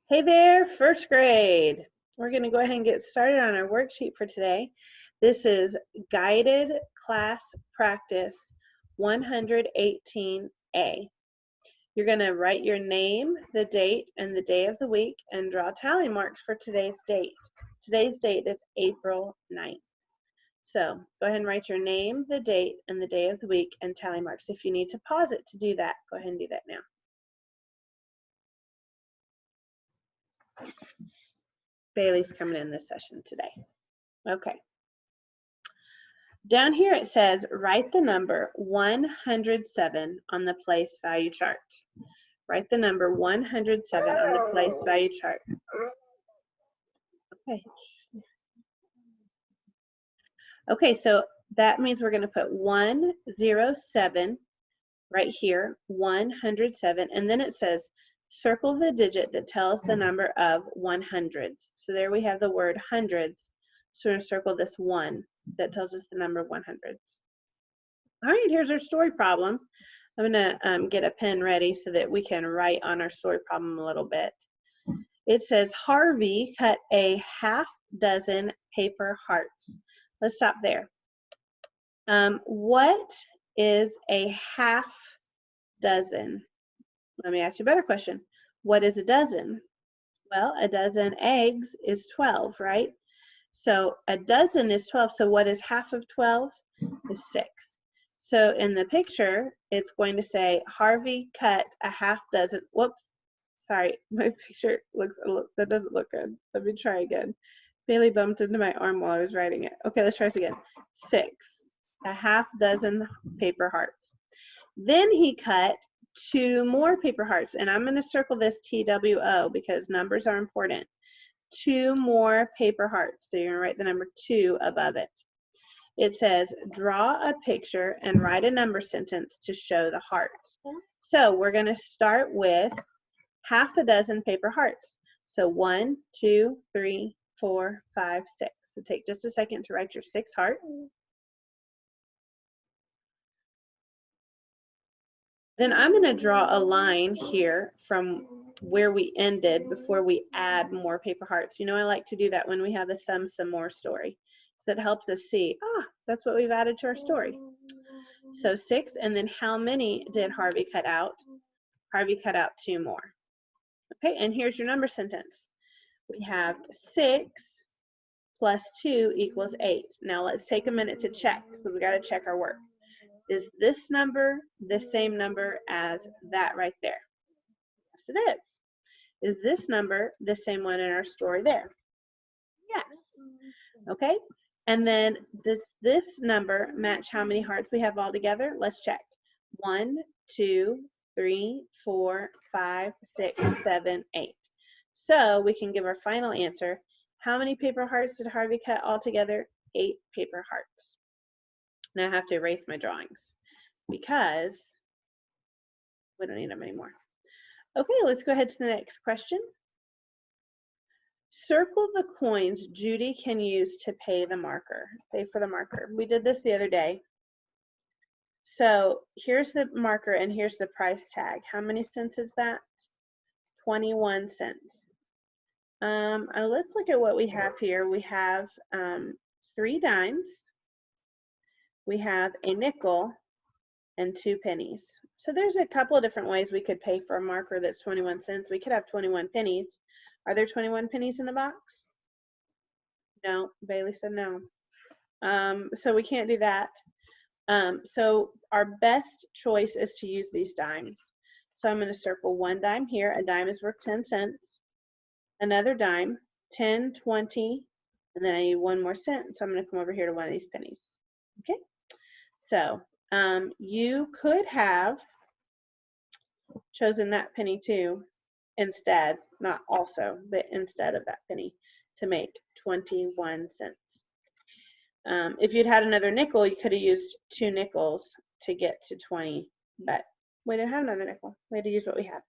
Hey there, first grade. We're going to go ahead and get started on our worksheet for today. This is Guided Class Practice 118A. You're going to write your name, the date, and the day of the week, and draw tally marks for today's date. Today's date is April 9th. So go ahead and write your name, the date, and the day of the week, and tally marks. If you need to pause it to do that, go ahead and do that now. Bailey's coming in this session today. Okay. Down here it says, write the number 107 on the place value chart. Write the number 107 on the place value chart. Okay. Okay, so that means we're going to put 107 right here, 107, and then it says, circle the digit that tells the number of 100s. So there we have the word hundreds. So we're going to circle this 1 that tells us the number of 100s. All right, here's our story problem. I'm going to get a pen ready so that we can write on our story problem a little bit. It says, Harvey cut a half dozen paper hearts. Let's stop there. What is a half dozen? Let me ask you a better question. What is a dozen? Well, a dozen eggs is 12, right? So a dozen is 12. So what is half of 12? Is 6. So in the picture, it's going to say Harvey cut a half dozen. Whoops, sorry, my picture looks, that doesn't look good. Let me try again. Bailey bumped into my arm while I was writing it. Okay, let's try this again. 6, a half dozen paper hearts. Then he cut 2 more paper hearts, and I'm going to circle this TWO because numbers are important. 2 more paper hearts. So you're going to write the number 2 above it. It says, draw a picture and write a number sentence to show the hearts. So we're going to start with half a dozen paper hearts. So 1, 2, 3, 4, 5, 6. So take just a second to write your 6 hearts. Then I'm going to draw a line here from where we ended before we add more paper hearts. You know, I like to do that when we have a some more story. So that helps us see, that's what we've added to our story. So 6, and then how many did Harvey cut out? Harvey cut out 2 more. Okay, and here's your number sentence. We have 6 plus 2 equals 8. Now let's take a minute to check, because we got to check our work. Is this number the same number as that right there? Yes, it is. Is this number the same one in our story there? Yes. Okay, and then does this number match how many hearts we have all together? Let's check. 1, 2, 3, 4, 5, 6, 7, 8. So we can give our final answer. How many paper hearts did Harvey cut all together? 8 paper hearts. Now I have to erase my drawings because we don't need them anymore. Okay, let's go ahead to the next question. Circle the coins Judy can use to pay for the marker. We did this the other day. So here's the marker and here's the price tag. How many cents is that? 21 cents. Let's look at what we have here. We have 3 dimes. We have a nickel and 2 pennies. So there's a couple of different ways we could pay for a marker that's 21 cents. We could have 21 pennies. Are there 21 pennies in the box? No, Bailey said no. So we can't do that. So our best choice is to use these dimes. So I'm going to circle 1 dime here. A dime is worth 10 cents. Another dime, 10, 20, and then I need 1 more cent. So I'm going to come over here to one of these pennies. Okay. So you could have chosen that penny too instead, not also, but instead of that penny to make 21 cents. If you'd had another nickel, you could have used 2 nickels to get to 20, but we didn't have another nickel. We had to use what we had.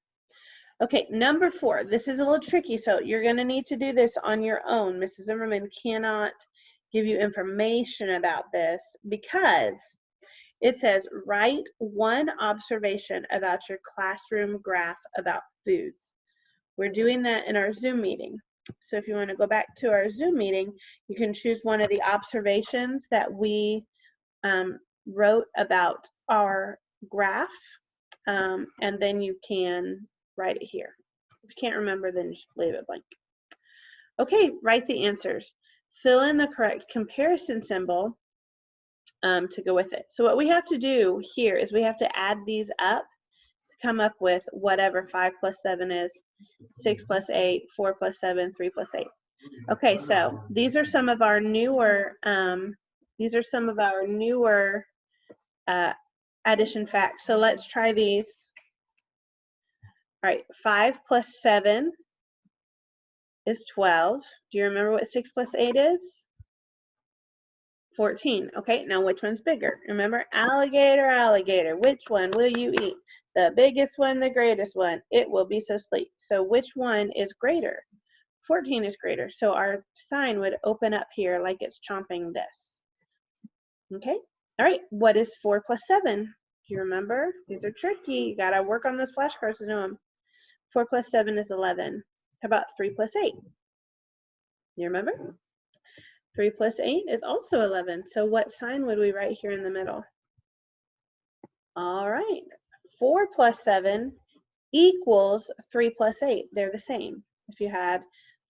Okay, number 4. This is a little tricky, so you're going to need to do this on your own. Mrs. Zimmerman cannot give you information about this because it says, write 1 observation about your classroom graph about foods. We're doing that in our Zoom meeting. So if you want to go back to our Zoom meeting, you can choose one of the observations that we wrote about our graph, and then you can write it here. If you can't remember, then just leave it blank. Okay, write the answers. Fill in the correct comparison symbol to go with it. So what we have to do here is we have to add these up to come up with whatever 5 plus 7 is, 6 plus 8, 4 plus 7, 3 plus 8. Okay, so these are some of our newer addition facts. So let's try these. All right, 5 plus 7 is 12. Do you remember what 6 plus 8 is? 14. Okay, now which one's bigger? Remember, alligator, alligator. Which one will you eat? The biggest one, the greatest one. It will be so sweet. So which one is greater? 14 is greater. So our sign would open up here like it's chomping this. Okay, all right, what is 4 plus 7? Do you remember? These are tricky. You gotta work on those flashcards to know them. 4 plus 7 is 11. How about 3 plus 8? You remember? 3 plus 8 is also 11. So what sign would we write here in the middle? All right, 4 plus 7 equals 3 plus 8. They're the same. If you had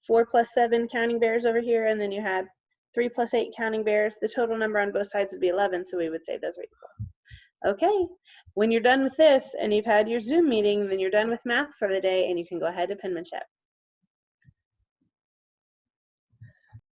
4 plus 7 counting bears over here, and then you had 3 plus 8 counting bears, the total number on both sides would be 11, so we would say those are equal. Okay, when you're done with this and you've had your Zoom meeting, then you're done with math for the day and you can go ahead to penmanship.